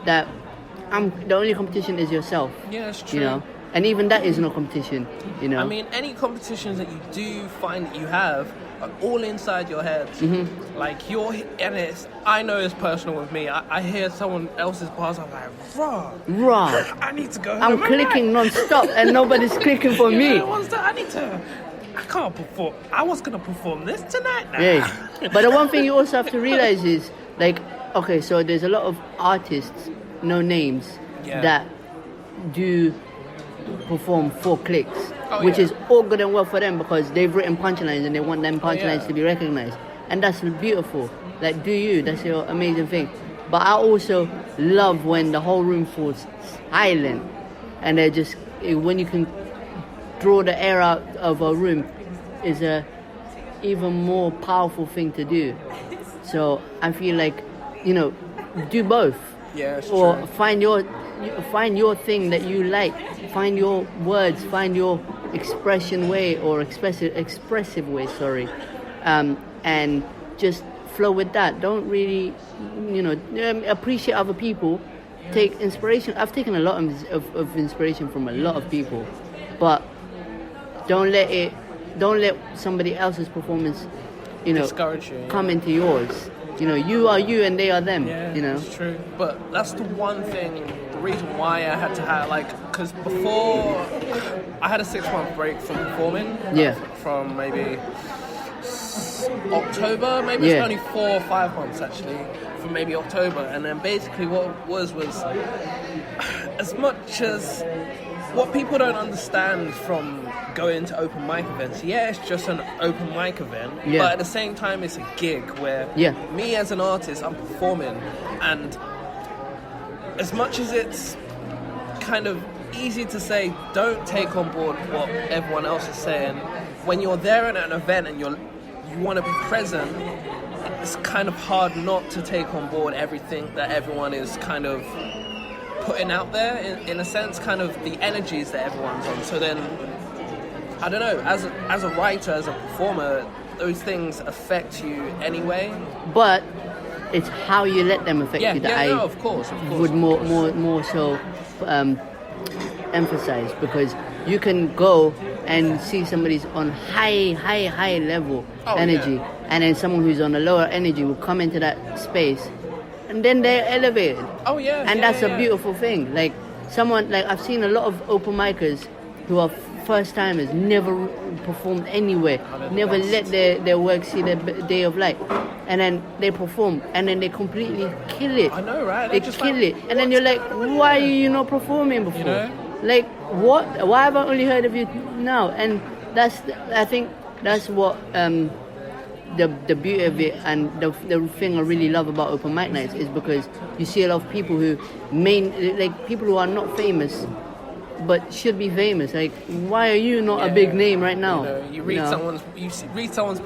that the only competition is yourself. Yeah, it's true. You know, and even that is no competition. You know, I mean, any competitions that you do find that you have are all inside your head. Mm-hmm. Like I know it's personal with me. I hear someone else's bars, I'm like, raw. I need to go. I'm clicking non-stop, and nobody's clicking for me. I can't perform. I was gonna perform this tonight. Now. Yeah, but the one thing you also have to realize is, like, okay, so there's a lot of artists, no names, that do perform for clicks, which is all good and well for them because they've written punchlines and they want them punchlines to be recognized, and that's beautiful. Like, do you? That's your amazing thing. But I also love when the whole room falls silent, and they're just when you can draw the air out of a room is a even more powerful thing to do. So I feel like, you know, do both. Yeah, it's or true. find your thing that you like. Find your words. Find your expression way or expressive way. Sorry, and just flow with that. Don't really, you know, appreciate other people. Take inspiration. I've taken a lot of inspiration from a lot of people, but don't let somebody else's performance, you know, discourage you, come into yours. You know, you are you and they are them. Yeah, you know, it's true. But that's the one thing, the reason why I had to have, like, because before I had a 6-month break from performing. Yeah. From maybe October, maybe it's only 4 or 5 months actually, from maybe October. And then basically what was as much as what people don't understand from going to open mic events, it's just an open mic event, but at the same time it's a gig where me as an artist, I'm performing, and as much as it's kind of easy to say don't take on board what everyone else is saying, when you're there at an event and you want to be present, it's kind of hard not to take on board everything that everyone is kind of putting out there, in a sense, kind of the energies that everyone's on. So then, I don't know, as a writer, as a performer, those things affect you anyway. But it's how you let them affect you that of course. would more so emphasize, because you can go and see somebody's on high level energy, and then someone who's on a lower energy will come into that space, and then they're elevated. And that's a beautiful thing. Like someone, like I've seen a lot of open micers who are first timers, never performed anywhere, never let their work see the day of light, and then they perform, and then they completely kill it. I know, right? They kill it, and then you're like, why are you not performing before? You know? Like, what? Why have I only heard of you now? And I think that's what the beauty of it, and the thing I really love about open mic nights is because you see a lot of people who people who are not famous but should be famous. Like, why are you not a big name right now? You read someone's.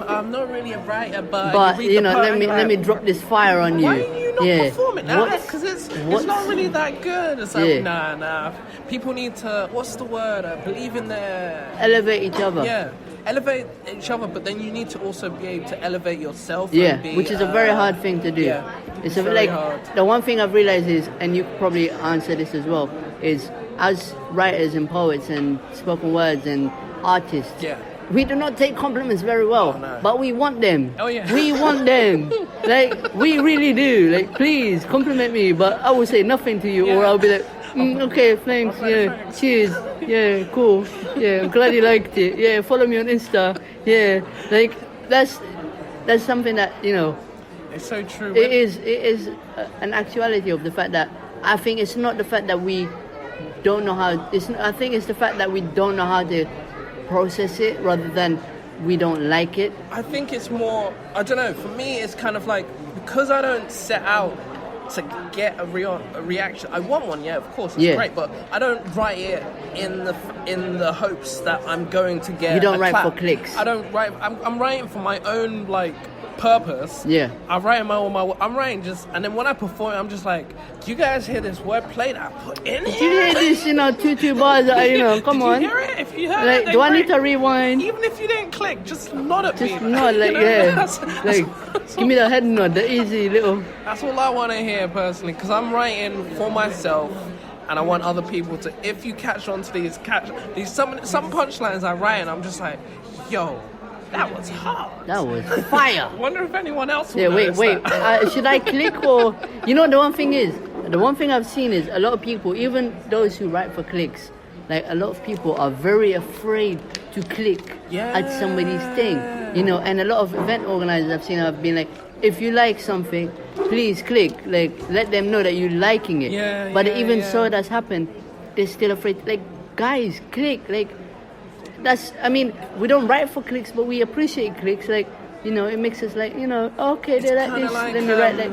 I'm not really a writer, but let me drop this fire on you. Why are you not performing? Because it's not really that good. It's like, nah. People need to. What's the word? Believe in their. Elevate each other. Yeah. Elevate each other, but then you need to also be able to elevate yourself. Which is a very hard thing to do. Yeah, it's very hard. The one thing I've realized is, and you probably answer this as well, is as writers and poets and spoken words and artists, we do not take compliments very well, but we want them. We want them. Like, we really do. Like, please compliment me, but I will say nothing to you, or I'll be like, okay, thanks, cheers, cool, I'm glad you liked it, follow me on Insta, like, that's something that, you know, it's so true. It is an actuality of the fact that I think it's not the fact that we don't know how, I think it's the fact that we don't know how to process it rather than we don't like it. I think it's more, I don't know, for me it's kind of like, because I don't set out to get a reaction. I want one, of course, it's great, but I don't write it in the hopes that I'm going to get. You don't a write clap. for clicks. I don't write. I'm writing for my own purpose. I write I'm writing just, and then when I perform, I'm just like, do you guys hear this wordplay that I put in here? Did you hear this? 2 bars. Come on. Did you hear it? If you heard it, do I need to rewind? Even if you didn't click. click, just nod at me. Just nod, like, You know? yeah. That's Give me the head nod, the easy little... That's all I want to hear personally, because I'm writing for myself, and I want other people to. If you catch on to these some punchlines I write, and I'm just like, yo, that was hard. That was fire. I wonder if anyone else. Yeah, wait. Should I click or? You know, the one thing I've seen is a lot of people, even those who write for clicks, like a lot of people are very afraid to click at somebody's thing. You know, and a lot of event organizers I've seen have been like, if you like something, please click. Like, let them know that you're liking it. So that's happened. They're still afraid. Like, guys, click. Like, that's. I mean, we don't write for clicks, but we appreciate clicks. Like, you know, it makes us like, you know, okay, they like this. Then they write like.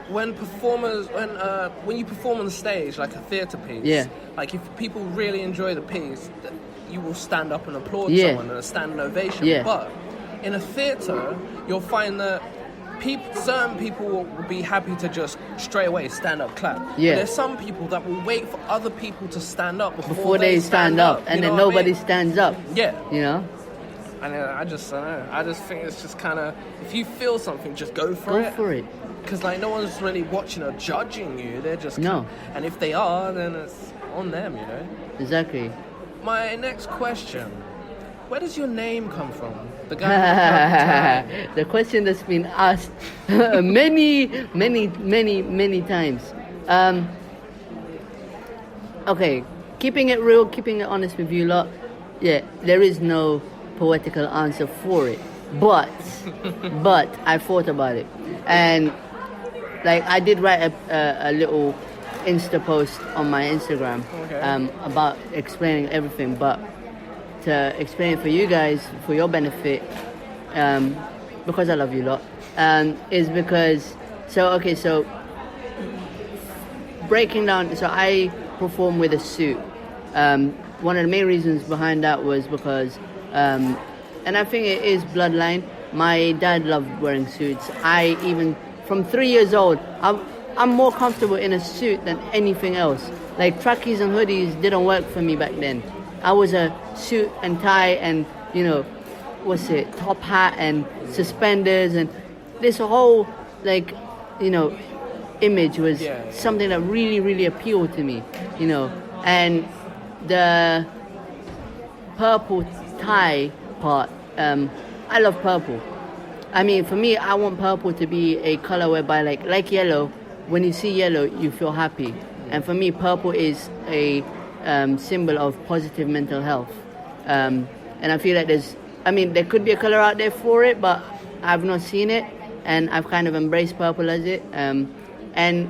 When you perform on the stage, like a theatre piece, like if people really enjoy the piece, you will stand up and applaud someone and a standing ovation. But in a theatre, you'll find that certain people will be happy to just straight away stand up, clap. But there's some people that will wait for other people to stand up before they stand up, and then nobody stands up. Yeah, you know. And I just think it's just kind of, if you feel something, just go for it. Go for it. Because like no one's really watching or judging you. They're just and if they are, then it's on them, you know. Exactly. My next question: where does your name come from? The guy. The question that's been asked many times. Okay, keeping it real, keeping it honest with you lot. Yeah, there is no poetical answer for it, but I thought about it, and like I did write a little Insta post on my Instagram about explaining everything, but to explain it for you guys, for your benefit, because I love you lot, is because so breaking down, so I perform with a suit. One of the main reasons behind that was because and I think it is bloodline. My dad loved wearing suits. I even from 3 years old, I'm more comfortable in a suit than anything else. Like trackies and hoodies didn't work for me back then. I was a suit and tie and, you know, top hat and suspenders, and this whole, like, you know, image was something that really, really appealed to me, you know. And the purple tie part, I love purple. I mean, for me, I want purple to be a color whereby, like yellow, when you see yellow, you feel happy. And for me, purple is a symbol of positive mental health. And I feel like there could be a color out there for it, but I've not seen it, and I've kind of embraced purple as it. And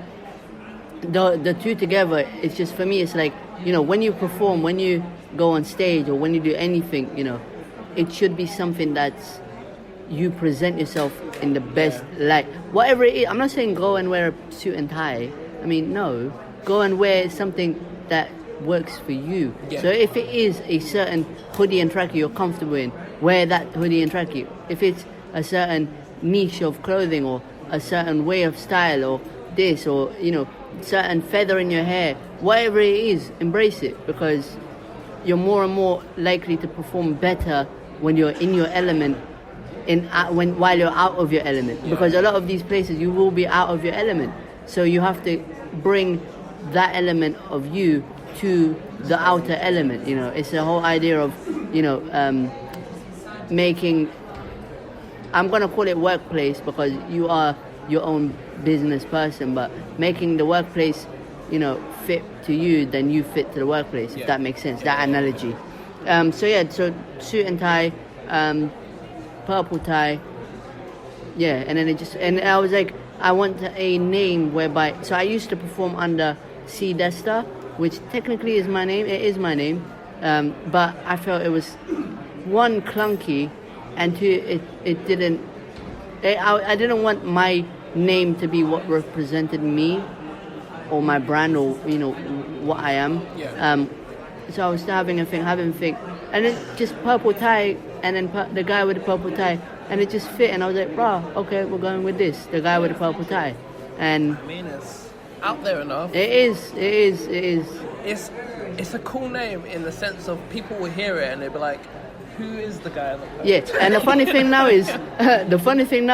the two together, it's just, for me, it's like, you know, when you perform, when you go on stage, or when you do anything, you know, it should be something that's, you present yourself in the best light. Whatever it is, I'm not saying go and wear a suit and tie. I mean, no. Go and wear something that works for you. Yeah. So if it is a certain hoodie and trackie you're comfortable in, wear that hoodie and trackie. If it's a certain niche of clothing, or a certain way of style, or this, or, you know, certain feather in your hair, whatever it is, embrace it, because you're more and more likely to perform better when you're in your element, while you're out of your element. Because a lot of these places you will be out of your element, so you have to bring that element of you to the outer element. You know, it's the whole idea of, you know, making, I'm gonna call it workplace because you are your own business person, but making the workplace, you know, fit to you than you fit to the workplace, if that makes sense, that analogy. So suit and tie, purple tie, and then and I was like, I want a name whereby, so I used to perform under C Desta, which technically is my name, it is my name, but I felt it was, one, clunky, and two, it didn't, I didn't want my name to be what represented me, or my brand, or, you know, what I am. So I was still having a think, and then just purple tie, and then the guy with the purple tie, and it just fit, and I was like, bro, okay, we're going with this, the guy with the purple tie. And I mean, it's out there enough. It is. It's a cool name in the sense of people will hear it and they'll be like, who is the guy? Yeah, and the funny thing now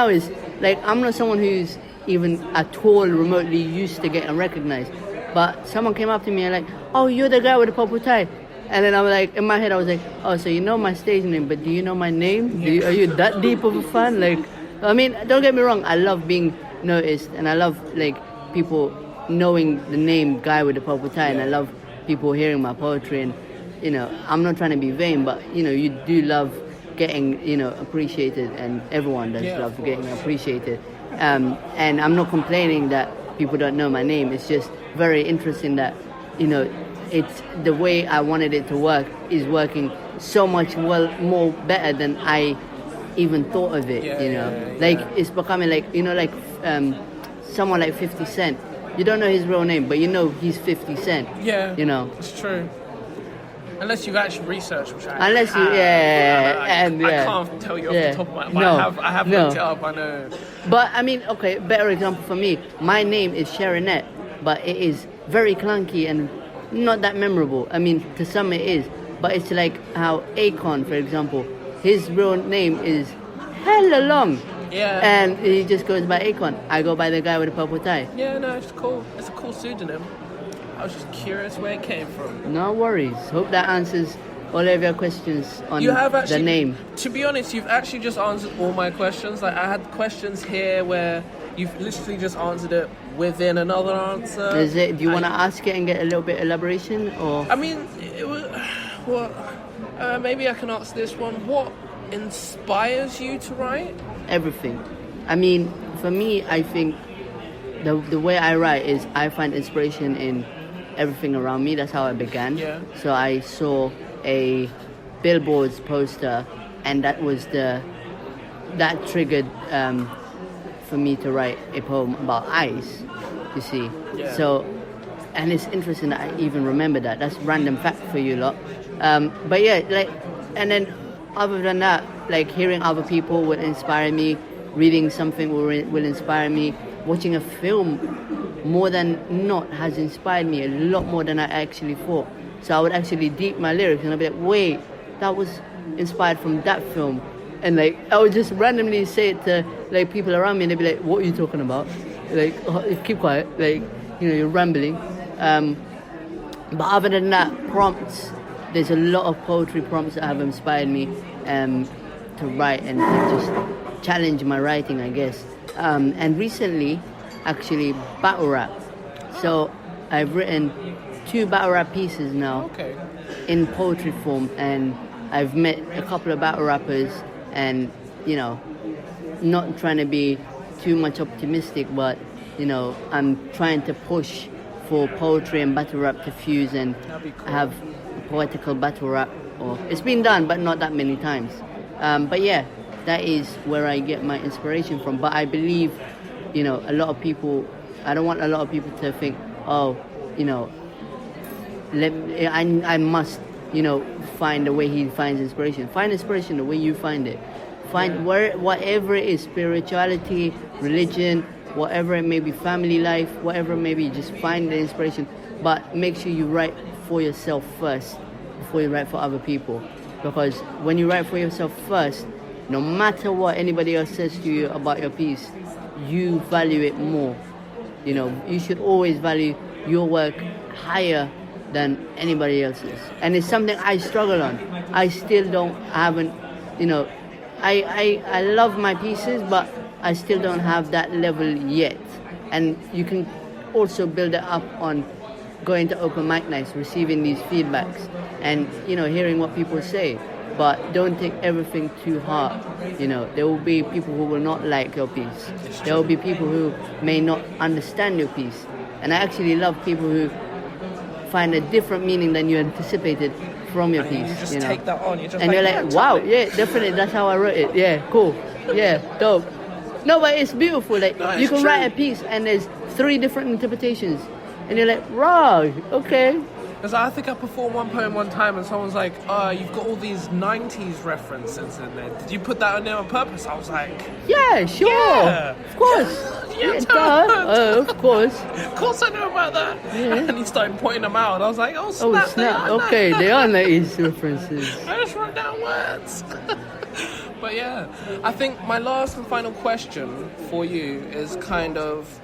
is, like, I'm not someone who's even at all remotely used to getting recognized. But someone came up to me and like, oh, you're the guy with the purple tie. And then I was like, in my head, I was like, oh, so you know my stage name, but do you know my name? Are you that deep of a fan? Like, I mean, don't get me wrong, I love being noticed, and I love, like, people knowing the name guy with the purple tie, and I love people hearing my poetry. And, you know, I'm not trying to be vain, but, you know, you do love getting, you know, appreciated, and everyone does love getting appreciated. And I'm not complaining that people don't know my name. It's just very interesting that, you know, it's the way I wanted it to work is working so much more better than I even thought of it. Like it's becoming like, you know, like someone like 50 Cent. You don't know his real name, but you know he's 50 Cent. Yeah, you know, it's true. Unless you've actually researched, which I Unless have. you, I can't tell you off the top of my head. No, I have looked it up, I know. But I mean, okay, better example for me. My name is Sharonette, but it is very clunky and not that memorable. I mean, to some it is, but it's like how Akon, for example, his real name is hella long. Yeah. And he just goes by Akon. I go by the guy with the purple tie. Yeah, no, it's cool. It's a cool pseudonym. I was just curious where it came from. No worries. Hope that answers all of your questions on the name. To be honest, you've actually just answered all my questions. Like, I had questions here where you've literally just answered it within another answer. Is it? Do you want to ask it and get a little bit elaboration, or? I mean, it was. Maybe I can ask this one. What inspires you to write? Everything. I mean, for me, I think the way I write is I find inspiration in everything around me. That's how I began. Yeah. So I saw a billboards poster, and that triggered for me to write a poem about ice. You see. Yeah. So, and it's interesting that I even remember that. That's random fact for you lot. But yeah, like, and then other than that, like hearing other people will inspire me. Reading something will inspire me. Watching a film more than not has inspired me a lot more than I actually thought. So I would actually deep my lyrics and I'd be like, wait, that was inspired from that film. And like I would just randomly say it to like people around me and they'd be like, what are you talking about? Like, keep quiet, like, you know, you're rambling. But other than that, prompts, there's a lot of poetry prompts that have inspired me to write and to just challenge my writing, I guess. And recently, actually, battle rap. So I've written 2 battle rap pieces now in poetry form, and I've met a couple of battle rappers, and, you know, not trying to be too much optimistic, but, you know, I'm trying to push for poetry and battle rap to fuse and have a poetical battle rap. Or it's been done, but not that many times. But yeah, that is where I get my inspiration from. But I believe, you know, a lot of people, I don't want a lot of people to think, oh, you know, I must, you know, find the way he finds inspiration. Find inspiration the way you find it. Find whatever it is, spirituality, religion, whatever it may be, family life, whatever it may be, just find the inspiration. But make sure you write for yourself first before you write for other people. Because when you write for yourself first, no matter what anybody else says to you about your piece, you value it more. You know, you should always value your work higher than anybody else's. And it's something I struggle on. I still haven't, you know, I love my pieces, but I still don't have that level yet. And you can also build it up on going to open mic nights, receiving these feedbacks, and, you know, hearing what people say. But don't take everything too hard. You know, there will be people who will not like your piece. There will be people who may not understand your piece. And I actually love people who find a different meaning than you anticipated from your piece. You just take that on. And you're like, wow, yeah, definitely, that's how I wrote it. Yeah, cool. Yeah, dope. No, but it's beautiful. Like, you can write a piece and there's 3 different interpretations. And you're like, right, okay. Because I think I performed one poem one time and someone's like, you've got all these 90s references in there. Did you put that in there on purpose? I was like, yeah, sure. Yeah. Of course. Of course. Of course I know about that. Yeah. And he started pointing them out. And I was like, oh, snap. Okay, they are 90s references. I just wrote down words. But yeah, I think my last and final question for you is kind of,